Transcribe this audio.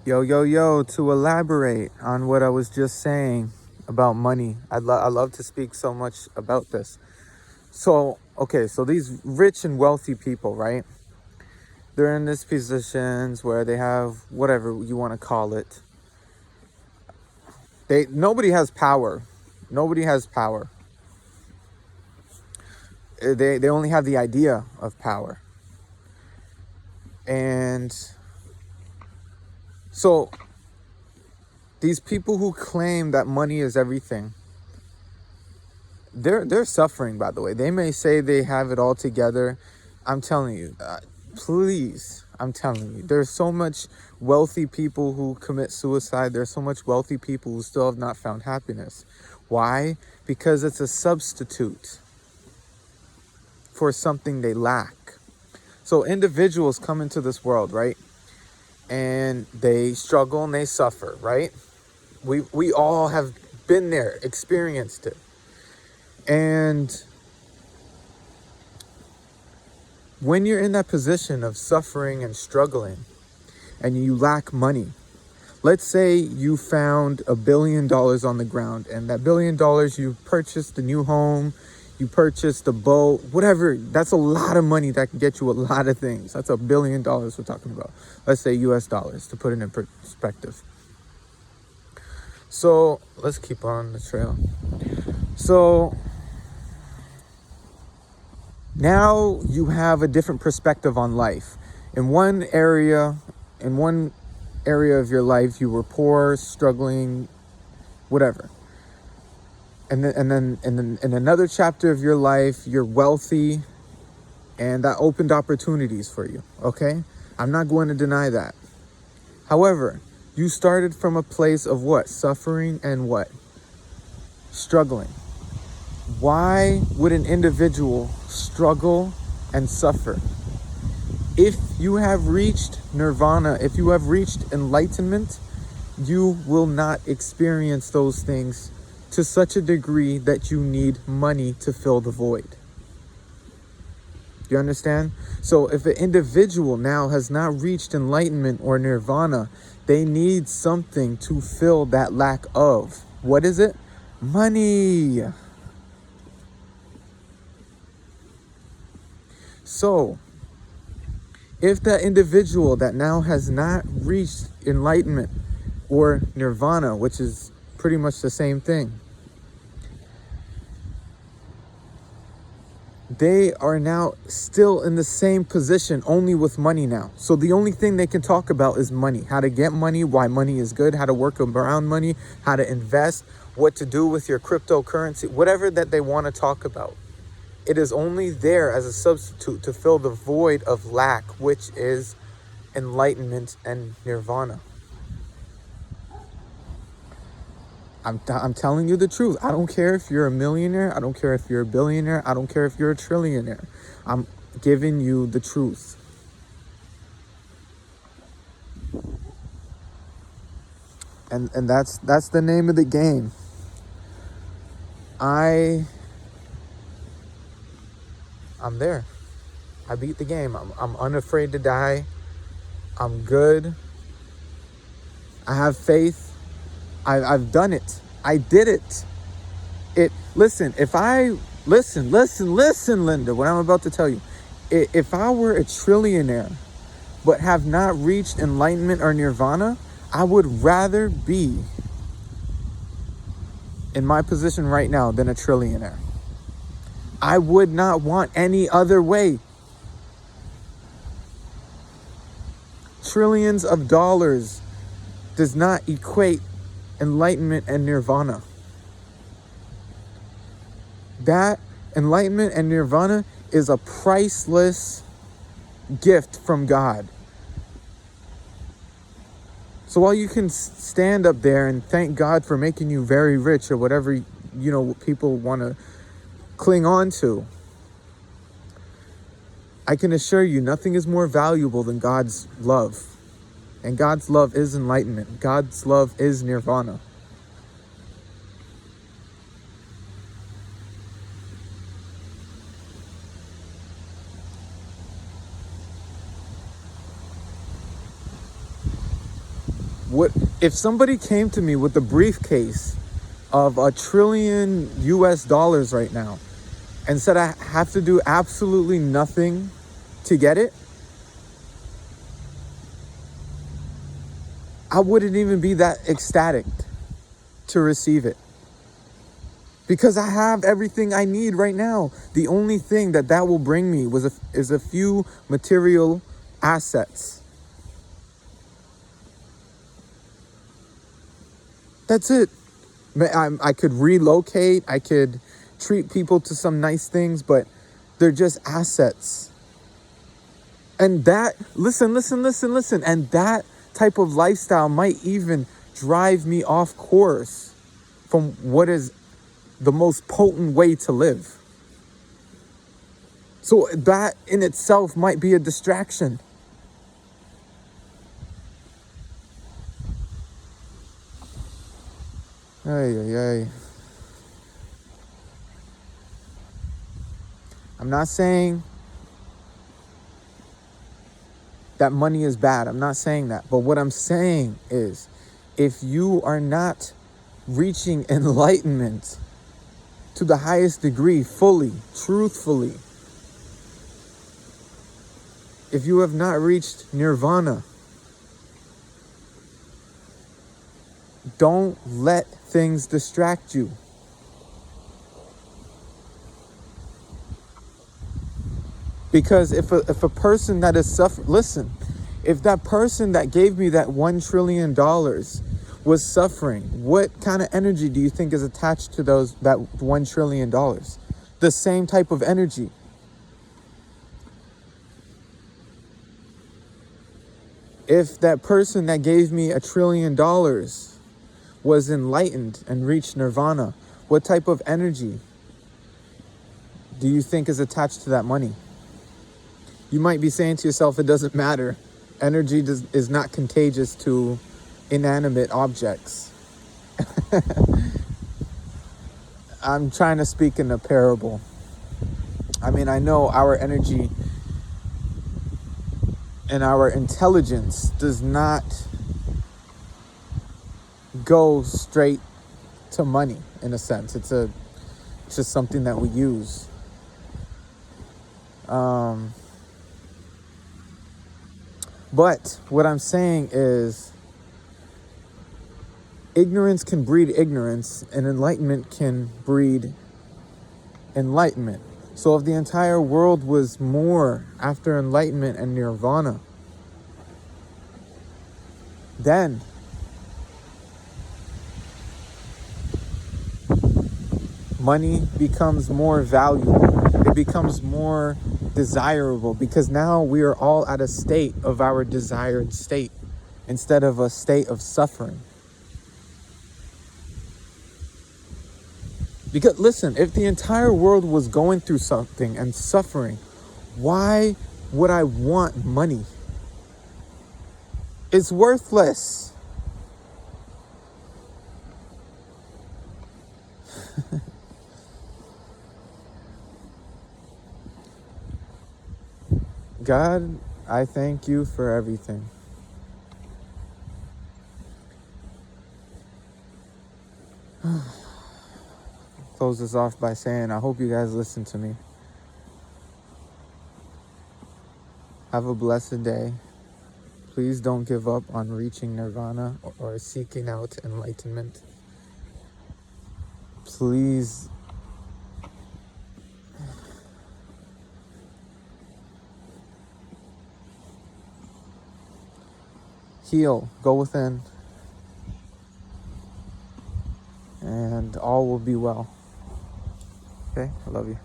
Yo, to elaborate on what I was just saying about money, I love to speak so much about this. So, okay, so these rich and wealthy people, right? They're in these positions where they have whatever you want to call it. Nobody has power. Nobody has power. They only have the idea of power. And so these people who claim that money is everything, they're suffering, by the way. They may say they have it all together. I'm telling you, please, I'm telling you, there's so much wealthy people who commit suicide. There's so much wealthy people who still have not found happiness. Why? Because it's a substitute for something they lack. So individuals come into this world, right? And they struggle and they suffer, right? We all have been there, experienced it. And when you're in that position of suffering and struggling and you lack money, let's say you found $1 billion on the ground, and that $1 billion, you purchased a new home, you purchased a boat, whatever. That's a lot of money that can get you a lot of things. That's $1 billion we're talking about. Let's say US dollars, to put it in perspective. So let's keep on the trail. So now you have a different perspective on life. In one area of your life, you were poor, struggling, whatever. And then in another chapter of your life, you're wealthy, and that opened opportunities for you. Okay? I'm not going to deny that. However, you started from a place of what? Suffering and what? Struggling. Why would an individual struggle and suffer? If you have reached Nirvana, if you have reached enlightenment, you will not experience those things to such a degree that you need money to fill the void. You understand? So if an individual now has not reached enlightenment or Nirvana, they need something to fill that lack of. What is it? Money. So if that individual that now has not reached enlightenment or Nirvana, which is pretty much the same thing, they are now still in the same position, only with money now. So the only thing they can talk about is money. How to get money, why money is good, how to work around money, how to invest, what to do with your cryptocurrency, whatever that they want to talk about. It is only there as a substitute to fill the void of lack, which is enlightenment and Nirvana. I'm telling you the truth. I don't care if you're a millionaire. I don't care if you're a billionaire. I don't care if you're a trillionaire. I'm giving you the truth. And that's the name of the game. I'm there. I beat the game. I'm unafraid to die. I'm good. I have faith. I've done it. I did it. Listen, Linda, what I'm about to tell you. If I were a trillionaire but have not reached enlightenment or Nirvana, I would rather be in my position right now than a trillionaire. I would not want any other way. Trillions of dollars does not equate enlightenment and Nirvana. That enlightenment and Nirvana is a priceless gift from God. So while you can stand up there and thank God for making you very rich or whatever, people want to cling on to, I can assure you nothing is more valuable than God's love. And God's love is enlightenment. God's love is Nirvana. What if somebody came to me with a briefcase of $1 trillion right now and said I have to do absolutely nothing to get it? I wouldn't even be that ecstatic to receive it, because I have everything I need right now. The only thing that will bring me is a few material assets. That's it. I could relocate. I could treat people to some nice things, but they're just assets. And that, listen. And that type of lifestyle might even drive me off course from what is the most potent way to live. So that in itself might be a distraction. Ay. I'm not saying that money is bad. I'm not saying that. But what I'm saying is, if you are not reaching enlightenment to the highest degree, fully, truthfully, if you have not reached Nirvana, don't let things distract you. Because if a person that is suffering, listen, if that person that gave me that $1 trillion was suffering, what kind of energy do you think is attached to that $1 trillion? The same type of energy. If that person that gave me $1 trillion was enlightened and reached Nirvana, what type of energy do you think is attached to that money? You might be saying to yourself, it doesn't matter. Energy is not contagious to inanimate objects. I'm trying to speak in a parable. I mean, I know our energy and our intelligence does not go straight to money, in a sense. It's just something that we use. But what I'm saying is, ignorance can breed ignorance, and enlightenment can breed enlightenment. So if the entire world was more after enlightenment and nirvana, then money becomes more valuable. It becomes more desirable, because now we are all at a state of our desired state instead of a state of suffering. Because listen, if the entire world was going through something and suffering, why would I want money? It's worthless. God, I thank you for everything. Close this off by saying, I hope you guys listen to me. Have a blessed day. Please don't give up on reaching nirvana or seeking out enlightenment. Please heal, go within, and all will be well. Okay, I love you.